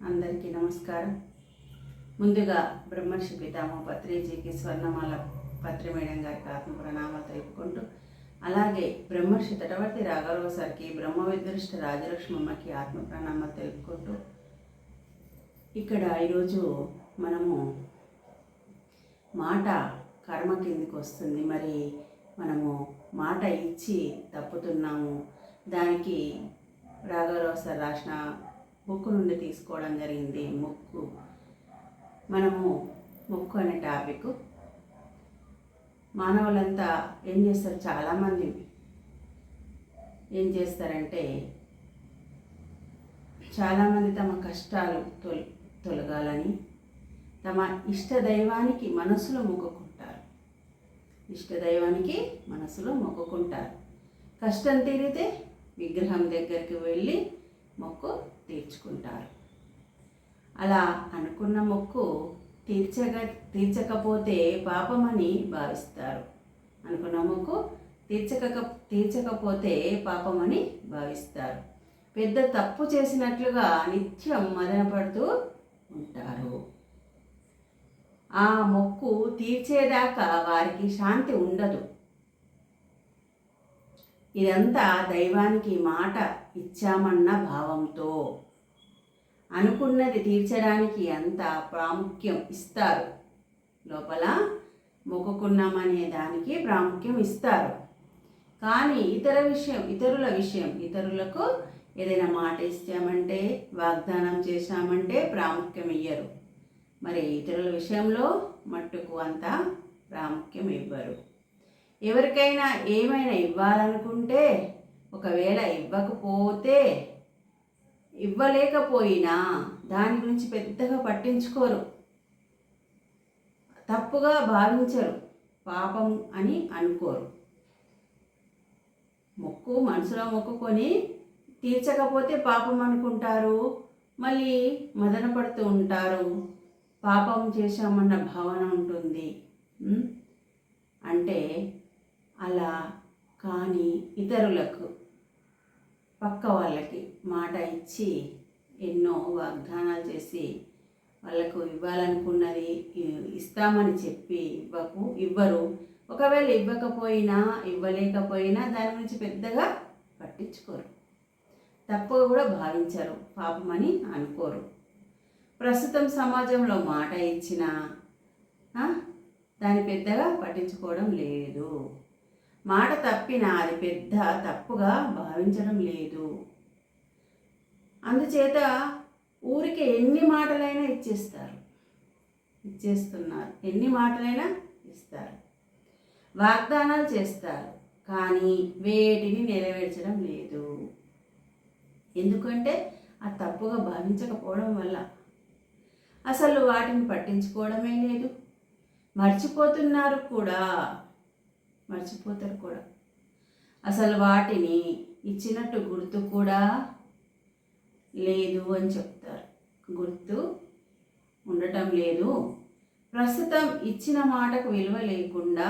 అందరికీ నమస్కారం. ముందుగా బ్రహ్మర్షి పితామహ పత్రిజీకి స్వర్ణమాల పత్రి మేడం గారికి ఆత్మ ప్రణామాలు తెలుపుకుంటూ, అలాగే బ్రహ్మర్షి తటవర్తి రాఘవ సార్కి, బ్రహ్మ విదృష్ట రాజలక్ష్మమ్మకి ఆత్మ ప్రణామాలు తెలుపుకుంటూ, ఇక్కడ ఈరోజు మనము మాట కర్మ కిందికి వస్తుంది. మరి మనము మాట ఇచ్చి తప్పుతున్నాము. దానికి రాఘవరావు సార్ రాసిన బుక్ నుండి తీసుకోవడం జరిగింది. మనము మొక్కు అనే టాపిక్. మానవులంతా ఏం చేస్తారు, చాలామంది ఏం చేస్తారంటే, చాలామంది తమ కష్టాలు తొలగాలని తమ ఇష్టదైవానికి మనసులో మొక్కుకుంటారు. ఇష్టదైవానికి మనసులో మొక్కుకుంటారు. కష్టం తీరితే విగ్రహం దగ్గరికి వెళ్ళి మొక్కు తీర్చుకుంటారు. అలా అనుకున్న మొక్కు తీర్చకపోతే పాపమని భావిస్తారు. అనుకున్న మొక్కు తీర్చకపోతే పాపమని భావిస్తారు. పెద్ద తప్పు చేసినట్లుగా నిత్యం మదనపడుతూ ఉంటారు. ఆ మొక్కు తీర్చేదాకా వారికి శాంతి ఉండదు. ఇదంతా దైవానికి మాట ఇచ్చామన్న భావంతో అనుకున్నది తీర్చడానికి అంత ప్రాముఖ్యం ఇస్తారు. లోపల మొక్కుకున్నామనే దానికి ప్రాముఖ్యం ఇస్తారు. కానీ ఇతరులకు ఏదైనా మాట ఇచ్చామంటే, వాగ్దానం చేశామంటే ప్రాముఖ్యం ఇయ్యరు. మరి ఇతరుల విషయంలో మట్టుకు అంత ప్రాముఖ్యం ఇవ్వరు. ఎవరికైనా ఏమైనా ఇవ్వాలనుకుంటే, ఒకవేళ ఇవ్వలేకపోయినా దాని గురించి పెద్దగా పట్టించుకోరు, తప్పుగా భావించరు, పాపం అని అనుకోరు. మనసులో మొక్కుకొని తీర్చకపోతే పాపం అనుకుంటారు, మళ్ళీ మదన పడుతూ ఉంటారు. పాపం చేశామన్న భావన ఉంటుంది. అంటే అలా కానీ ఇతరులకు, పక్క వాళ్ళకి మాట ఇచ్చి ఎన్నో వాగ్దానాలు చేసి వాళ్ళకు ఇవ్వాలనుకున్నది ఇస్తామని చెప్పి ఇవ్వరు. ఒకవేళ ఇవ్వలేకపోయినా దాని గురించి పెద్దగా పట్టించుకోరు, తప్పుగా కూడా భావించరు, పాపమని అనుకోరు. ప్రస్తుతం సమాజంలో మాట ఇచ్చినా దాన్ని పెద్దగా పట్టించుకోవడం లేదు. మాట తప్పినా అది పెద్ద తప్పుగా భావించడం లేదు. అందుచేత ఊరికే ఎన్ని మాటలైనా ఇచ్చేస్తున్నారు. ఎన్ని మాటలైనా ఇస్తారు, వాగ్దానాలు చేస్తారు, కానీ వేటిని నెరవేర్చడం లేదు. ఎందుకంటే ఆ తప్పుగా భావించకపోవడం వల్ల. అసలు వాటిని పట్టించుకోవడమే లేదు. మర్చిపోతారు కూడా. అసలు వాటిని ఇచ్చినట్టు గుర్తు కూడా లేదు అని చెప్తారు. గుర్తు ఉండటం లేదు. ప్రస్తుతం ఇచ్చిన మాటకు విలువ లేకుండా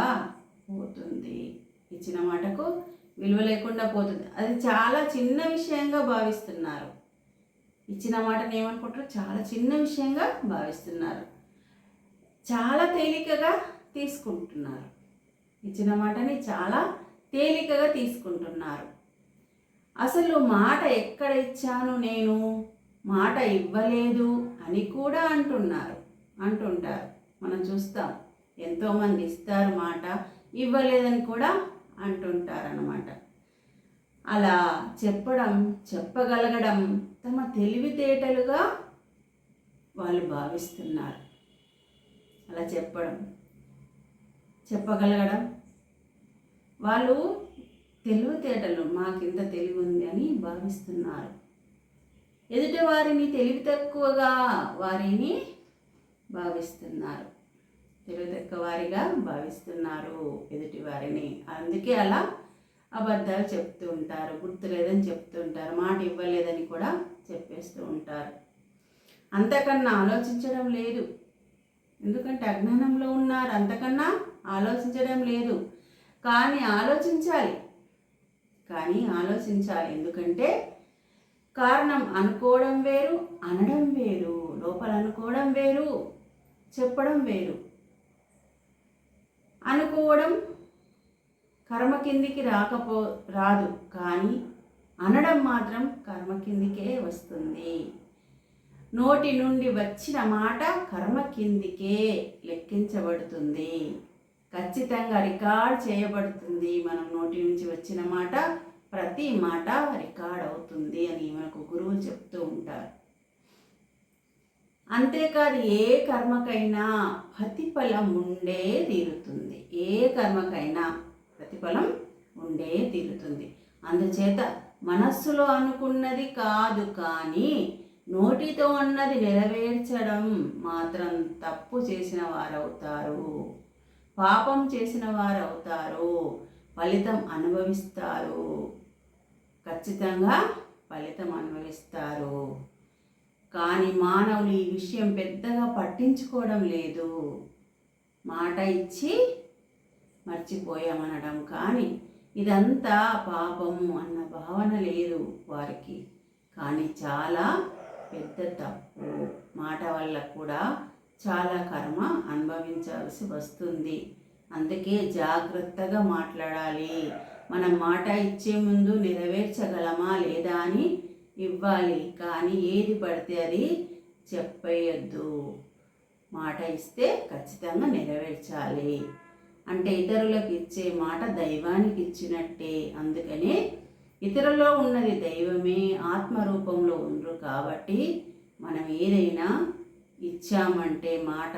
పోతుంది. అది చాలా చిన్న విషయంగా భావిస్తున్నారు. ఇచ్చిన మాటను ఏమనుకుంటారు, చాలా చిన్న విషయంగా భావిస్తున్నారు. చాలా తేలికగా తీసుకుంటున్నారు. ఇచ్చిన మాటని చాలా తేలికగా తీసుకుంటున్నారు. అసలు మాట ఎక్కడ ఇచ్చాను, నేను మాట ఇవ్వలేదు అని కూడా అంటుంటారు. మనం చూస్తాం, ఎంతోమంది ఇస్తారు మాట, ఇవ్వలేదని కూడా అంటుంటారన్నమాట. అలా చెప్పగలగడం తమ తెలివితేటలుగా వాళ్ళు భావిస్తున్నారు. అలా చెప్పగలగడం వాళ్ళు తెలివితేటలు, మాకింత తెలివి ఉంది అని భావిస్తున్నారు. ఎదుటి వారిని తెలివి తక్కువగా భావిస్తున్నారు. ఎదుటి వారిని. అందుకే అలా అబద్ధాలు చెప్తూ ఉంటారు, గుర్తులేదని చెప్తూ ఉంటారు, మాట ఇవ్వలేదని కూడా చెప్పేస్తూ ఉంటారు. అంతకన్నా ఆలోచించడం లేదు. ఎందుకంటే అజ్ఞానంలో ఉన్నారు. అంతకన్నా ఆలోచించడం లేదు. కానీ ఆలోచించాలి. ఎందుకంటే కారణం అనుకోవడం వేరు, అనడం వేరు. వేరు, చెప్పడం వేరు. అనుకోవడం కర్మ కిందికి రాదు, కానీ అనడం మాత్రం కర్మ కిందికే వస్తుంది. నోటి నుండి వచ్చిన మాట కర్మ కిందికే లెక్కించబడుతుంది, ఖచ్చితంగా రికార్డ్ చేయబడుతుంది. మనం నోటి నుంచి వచ్చిన మాట, ప్రతి మాట రికార్డ్ అవుతుంది అని మనకు గురువులు చెప్తూ ఉంటారు. అంతేకాదు, ఏ కర్మకైనా ప్రతిఫలం ఉండే తీరుతుంది. ఏ కర్మకైనా ప్రతిఫలం ఉండే తీరుతుంది. అందుచేత మనస్సులో అనుకున్నది కాదు, కానీ నోటితో అన్నది నెరవేర్చడం మాత్రం తప్పు చేసిన వారవుతారు, పాపం చేసిన వారవుతారు, ఫలితం అనుభవిస్తారు. ఖచ్చితంగా ఫలితం అనుభవిస్తారు. కానీ మానవులు ఈ విషయం పెద్దగా పట్టించుకోవడం లేదు. మాట ఇచ్చి మర్చిపోయామనడం, కానీ ఇదంతా పాపము అన్న భావన లేదు వారికి. కానీ చాలా పెద్ద తప్పు. మాట వల్ల కూడా చాలా కర్మ అనుభవించాల్సి వస్తుంది. అందుకే జాగ్రత్తగా మాట్లాడాలి. మనం మాట ఇచ్చే ముందు నెరవేర్చగలమా లేదా అని ఇవ్వాలి, కానీ ఏది పడితే అది చెప్పేయద్దు. మాట ఇస్తే ఖచ్చితంగా నెరవేర్చాలి. అంటే ఇతరులకు ఇచ్చే మాట దైవానికి ఇచ్చినట్టే. అందుకనే ఇతరులో ఉన్నది దైవమే ఆత్మరూపంలో ఉండ్రు కాబట్టి మనం ఏదైనా ఇచ్చామంటే మాట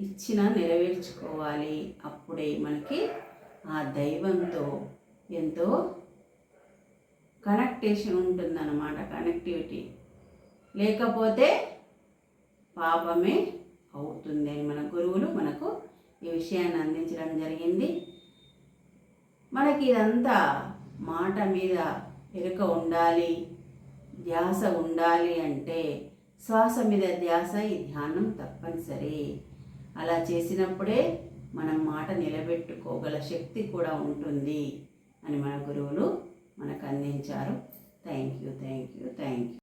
ఇచ్చినా నెరవేర్చుకోవాలి. అప్పుడే మనకి ఆ దైవంతో ఎంతో కనెక్టేషన్ ఉంటుందన్నమాట, కనెక్టివిటీ. లేకపోతే పాపమే అవుతుంది అని మన గురువులు మనకు ఈ విషయాన్ని అందించడం జరిగింది. మనకి ఇదంతా మాట మీద ఎరుక ఉండాలి, ధ్యాస ఉండాలి. అంటే శ్వాస మీద ధ్యాస, ఈ ధ్యానం తప్పనిసరి. అలా చేసినప్పుడే మనం మాట నిలబెట్టుకోగల శక్తి కూడా ఉంటుంది అని మన గురువులు మనకు అందించారు. Thank you.